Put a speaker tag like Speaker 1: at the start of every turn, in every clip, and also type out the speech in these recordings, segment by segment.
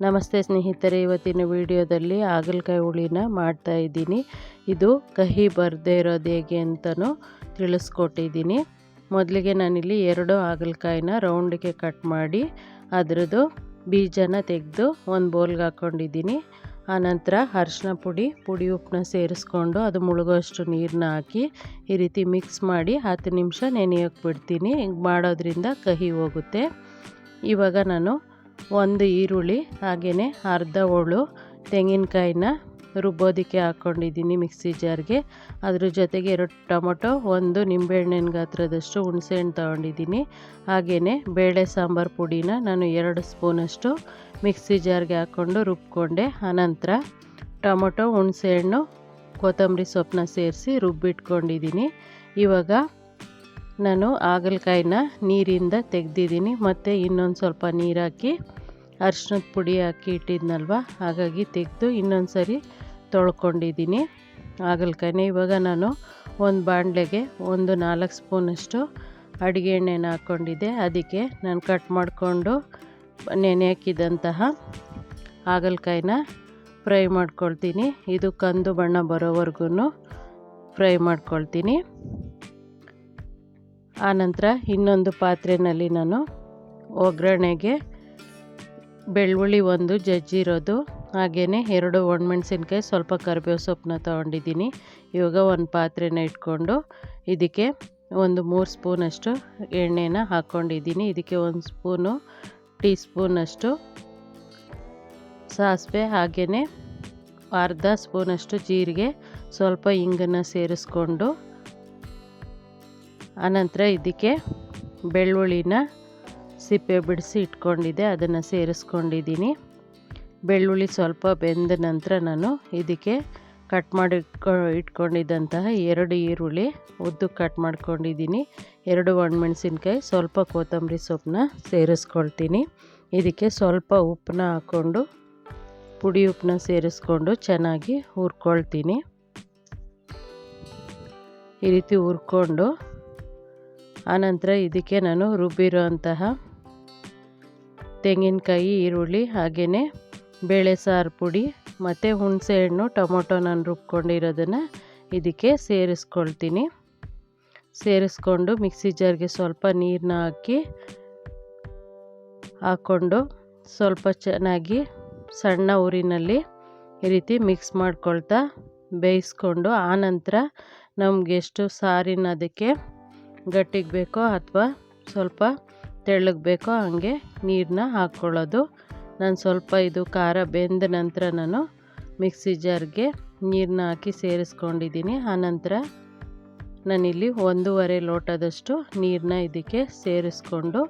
Speaker 1: ನಮಸ್ತೆ ಸ್ನೇಹಿತರೆ, ಇವತ್ತಿನ ವಿಡಿಯೋದಲ್ಲಿ ಹಾಗಲಕಾಯಿ ಹುಳಿನ ಮಾಡ್ತಾ ಇದ್ದೀನಿ. ಇದು ಕಹಿ ಬರದೇ ಇರೋದು ಹೇಗೆ ಅಂತಲೂ ತಿಳಿಸ್ಕೊಟ್ಟಿದ್ದೀನಿ. ಮೊದಲಿಗೆ ನಾನಿಲ್ಲಿ 2 ಹಾಗಲಕಾಯಿನ ರೌಂಡಿಗೆ ಕಟ್ ಮಾಡಿ ಅದರದ್ದು ಬೀಜನ ತೆಗೆದು ಒಂದು ಬೌಲ್ಗೆ ಹಾಕ್ಕೊಂಡಿದ್ದೀನಿ. ಆನಂತರ ಅರಿಶಿನ ಪುಡಿ ಉಪ್ಪನ್ನ ಸೇರಿಸ್ಕೊಂಡು ಅದು ಮುಳುಗೋಷ್ಟು ನೀರನ್ನ ಹಾಕಿ ಈ ರೀತಿ ಮಿಕ್ಸ್ ಮಾಡಿ 10 ನಿಮಿಷ ನೆನೆಯೋಕ್ಕೆ ಬಿಡ್ತೀನಿ. ಹಿಂಗೆ ಮಾಡೋದ್ರಿಂದ ಕಹಿ ಹೋಗುತ್ತೆ. ಇವಾಗ ನಾನು ಒಂದು ಈರುಳ್ಳಿ ಹಾಗೆಯೇ ಅರ್ಧ ಹೋಳು ತೆಂಗಿನಕಾಯಿನ ರುಬ್ಬೋದಕ್ಕೆ ಹಾಕ್ಕೊಂಡಿದ್ದೀನಿ ಮಿಕ್ಸಿ ಜಾರ್ಗೆ. ಅದ್ರ ಜೊತೆಗೆ 2 ಟೊಮೊಟೊ, 1 ನಿಂಬೆಹಣ್ಣಿನ ಗಾತ್ರದಷ್ಟು ಹುಣಸೆಹಣ್ಣು ತೊಗೊಂಡಿದ್ದೀನಿ. ಹಾಗೆಯೇ ಬೇಳೆ ಸಾಂಬಾರು ಪುಡಿನ ನಾನು 2 ಸ್ಪೂನಷ್ಟು ಮಿಕ್ಸಿ ಜಾರ್ಗೆ ಹಾಕ್ಕೊಂಡು ರುಬ್ಕೊಂಡೆ. ಆನಂತರ ಟೊಮೊಟೊ, ಹುಣಸೆಹಣ್ಣು, ಕೊತ್ತಂಬರಿ ಸೊಪ್ಪನ್ನ ಸೇರಿಸಿ ರುಬ್ಬಿಟ್ಕೊಂಡಿದ್ದೀನಿ. ಇವಾಗ ನಾನು ಹಾಗಲಕಾಯಿನ ನೀರಿಂದ ತೆಗೆದಿದ್ದೀನಿ ಮತ್ತು ಇನ್ನೊಂದು ಸ್ವಲ್ಪ ನೀರು ಹಾಕಿ ಅರಿಶಿನದ ಪುಡಿ ಹಾಕಿ ಇಟ್ಟಿದ್ನಲ್ವ, ಹಾಗಾಗಿ ತೆಗೆದು ಇನ್ನೊಂದು ಸರಿ ತೊಳ್ಕೊಂಡಿದ್ದೀನಿ ಹಾಗಲಕಾಯಿನ. ಇವಾಗ ನಾನು ಒಂದು ಬಾಣಲೆಗೆ 4 ಸ್ಪೂನಷ್ಟು ಅಡುಗೆ ಎಣ್ಣೆನ ಹಾಕ್ಕೊಂಡಿದ್ದೆ. ಅದಕ್ಕೆ ನಾನು ಕಟ್ ಮಾಡಿಕೊಂಡು ನೆನೆ ಹಾಕಿದಂತಹ ಹಾಗಲಕಾಯಿನ ಫ್ರೈ ಮಾಡ್ಕೊಳ್ತೀನಿ. ಇದು ಕಂದು ಬಣ್ಣ ಬರೋವರೆಗೂ ಫ್ರೈ ಮಾಡ್ಕೊಳ್ತೀನಿ. ಆನಂತರ ಇನ್ನೊಂದು ಪಾತ್ರೆಯಲ್ಲಿ ನಾನು ಒಗ್ಗರಣೆಗೆ ಬೆಳ್ಳುಳ್ಳಿ 1 ಜಜ್ಜಿರೋದು, ಹಾಗೆಯೇ 2 ಒಣಮೆಣಸಿನ್ಕಾಯಿ, ಸ್ವಲ್ಪ ಕರಿಬೇವು ಸೊಪ್ಪನ್ನ ತೊಗೊಂಡಿದ್ದೀನಿ. ಇವಾಗ ಒಂದು ಪಾತ್ರೆನ ಇಟ್ಕೊಂಡು ಇದಕ್ಕೆ 3 ಸ್ಪೂನಷ್ಟು ಎಣ್ಣೆನ ಹಾಕ್ಕೊಂಡಿದ್ದೀನಿ. ಇದಕ್ಕೆ 1 ಟೀ ಸ್ಪೂನಷ್ಟು ಸಾಸಿವೆ, ಹಾಗೆಯೇ ಅರ್ಧ ಸ್ಪೂನಷ್ಟು ಜೀರಿಗೆ, ಸ್ವಲ್ಪ ಇಂಗನ್ನು ಸೇರಿಸ್ಕೊಂಡು ಆನಂತರ ಇದಕ್ಕೆ ಬೆಳ್ಳುಳ್ಳಿನ ಸಿಪ್ಪೆ ಬಿಡಿಸಿ ಇಟ್ಕೊಂಡಿದ್ದೆ, ಅದನ್ನು ಸೇರಿಸ್ಕೊಂಡಿದ್ದೀನಿ. ಬೆಳ್ಳುಳ್ಳಿ ಸ್ವಲ್ಪ ಬೆಂದ ನಂತರ ನಾನು ಇದಕ್ಕೆ ಕಟ್ ಮಾಡಿ ಇಟ್ಕೊಂಡಿದ್ದಂತಹ 2 ಈರುಳ್ಳಿ ಉದ್ದಕ್ಕೆ ಕಟ್ ಮಾಡ್ಕೊಂಡಿದ್ದೀನಿ, 2 ಒಣಮೆಣಸಿನ್ಕಾಯಿ, ಸ್ವಲ್ಪ ಕೊತ್ತಂಬರಿ ಸೊಪ್ಪನ್ನ ಸೇರಿಸ್ಕೊಳ್ತೀನಿ. ಇದಕ್ಕೆ ಸ್ವಲ್ಪ ಉಪ್ಪನ್ನ ಹಾಕ್ಕೊಂಡು ಪುಡಿ ಉಪ್ಪನ್ನ ಸೇರಿಸ್ಕೊಂಡು ಚೆನ್ನಾಗಿ ಹುರ್ಕೊಳ್ತೀನಿ. ಈ ರೀತಿ ಹುರ್ಕೊಂಡು ಆನಂತರ ಇದಕ್ಕೆ ನಾನು ರುಬ್ಬಿರೋ ಅಂತಹ ತೆಂಗಿನಕಾಯಿ, ಈರುಳ್ಳಿ, ಹಾಗೆಯೇ ಬೇಳೆ ಸಾರು ಪುಡಿ ಮತ್ತು ಹುಣಸೆಹಣ್ಣು, ಟೊಮೊಟೊ ನಾನು ರುಬ್ಕೊಂಡಿರೋದನ್ನು ಇದಕ್ಕೆ ಸೇರಿಸ್ಕೊಳ್ತೀನಿ. ಸೇರಿಸ್ಕೊಂಡು ಮಿಕ್ಸಿ ಜಾರ್ಗೆ ಸ್ವಲ್ಪ ನೀರನ್ನ ಹಾಕ್ಕೊಂಡು ಸ್ವಲ್ಪ ಚೆನ್ನಾಗಿ ಸಣ್ಣ ಊರಿನಲ್ಲಿ ಈ ರೀತಿ ಮಿಕ್ಸ್ ಮಾಡ್ಕೊಳ್ತಾ ಬೇಯಿಸ್ಕೊಂಡು ಆನಂತರ ನಮಗೆ ಎಷ್ಟು ಸಾರಿನ ಅದಕ್ಕೆ ಗಟ್ಟಿಗೆ ಬೇಕೋ ಅಥವಾ ಸ್ವಲ್ಪ ತೆಳ್ಳಗೆ ಬೇಕೋ ಹಾಗೆ ನೀರನ್ನ ಹಾಕ್ಕೊಳ್ಳೋದು. ನಾನು ಸ್ವಲ್ಪ ಇದು ಖಾರ ಬೆಂದ ನಂತರ ನಾನು ಮಿಕ್ಸಿ ಜಾರ್ಗೆ ನೀರನ್ನ ಹಾಕಿ ಸೇರಿಸ್ಕೊಂಡಿದ್ದೀನಿ. ಆನಂತರ ನಾನಿಲ್ಲಿ 1.5 ಲೋಟದಷ್ಟು ನೀರನ್ನ ಇದಕ್ಕೆ ಸೇರಿಸ್ಕೊಂಡು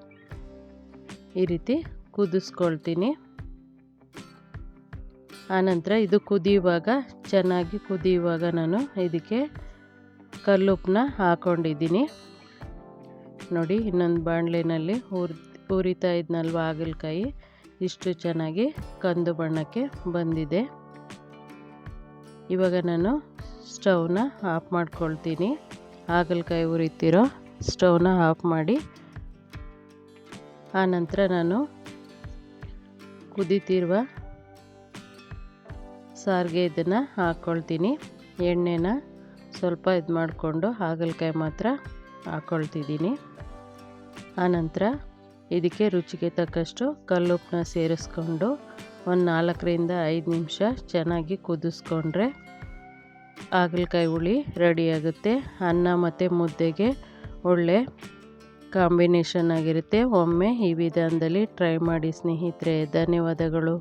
Speaker 1: ಈ ರೀತಿ ಕುದಿಸ್ಕೊಳ್ತೀನಿ. ಆನಂತರ ಇದು ಚೆನ್ನಾಗಿ ಕುದಿಯುವಾಗ ನಾನು ಇದಕ್ಕೆ ಕಲ್ಲುಪ್ಪನ್ನ ಹಾಕ್ಕೊಂಡಿದ್ದೀನಿ. ನೋಡಿ, ಇನ್ನೊಂದು ಬಾಣಲೆಯಲ್ಲಿ ಹುರಿತಾ ಇದ್ನಲ್ವ ಹಾಗಲಕಾಯಿ, ಇಷ್ಟು ಚೆನ್ನಾಗಿ ಕಂದು ಬಣ್ಣಕ್ಕೆ ಬಂದಿದೆ. ಇವಾಗ ನಾನು ಸ್ಟವ್ನ ಆಫ್ ಮಾಡ್ಕೊಳ್ತೀನಿ. ಹಾಗಲಕಾಯಿ ಹುರಿತಿರೋ ಸ್ಟವ್ನ ಆಫ್ ಮಾಡಿ ಆನಂತರ ನಾನು ಕುದೀತಿರುವ ಸಾರಿಗೆ ಇದನ್ನು ಹಾಕ್ಕೊಳ್ತೀನಿ. ಎಣ್ಣೆನ ಸ್ವಲ್ಪ ಇದು ಮಾಡಿಕೊಂಡು ಹಾಗಲಕಾಯಿ ಮಾತ್ರ ಹಾಕ್ಕೊಳ್ತಿದ್ದೀನಿ. ಆನಂತರ ಇದಕ್ಕೆ ರುಚಿಗೆ ತಕ್ಕಷ್ಟು ಕಲ್ಲುಪ್ಪನ್ನ ಸೇರಿಸ್ಕೊಂಡು ಒಂದು 4ರಿಂದ 5 ನಿಮಿಷ ಚೆನ್ನಾಗಿ ಕುದಿಸ್ಕೊಂಡ್ರೆ ಹಾಗಲಕಾಯಿ ಹುಳಿ ರೆಡಿಯಾಗುತ್ತೆ. ಅನ್ನ ಮತ್ತು ಮುದ್ದೆಗೆ ಒಳ್ಳೆ ಕಾಂಬಿನೇಷನ್ ಆಗಿರುತ್ತೆ. ಒಮ್ಮೆ ಈ ವಿಧಾನದಲ್ಲಿ ಟ್ರೈ ಮಾಡಿ ಸ್ನೇಹಿತರೆ. ಧನ್ಯವಾದಗಳು.